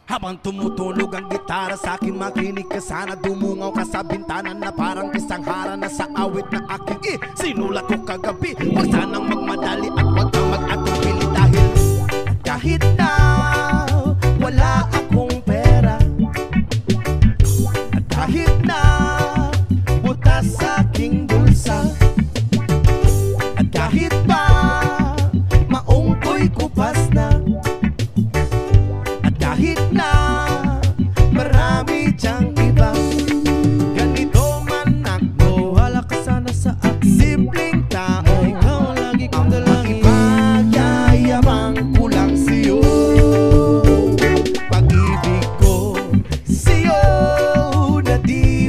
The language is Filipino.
Habang tumutunog ang gitara sa akin, makinig ka sana. Dumungaw ka sa bintana na parang isang harana sa awit na aking sinulat ko kagabi. Huwag sanang magmadali at huwag kang mag-atubili dahil kahit na wala akong pera, at kahit na butas sa aking bulsa, at kahit pa maong ko'y kupas na, kahit na marami diyang iba, ganito man ako, wala ka sana sa akin. Simpleng tao, ikaw ang lagi kong dalangin. Ipagyayabang ko lang sa'yo, pag-ibig ko sa'yo na di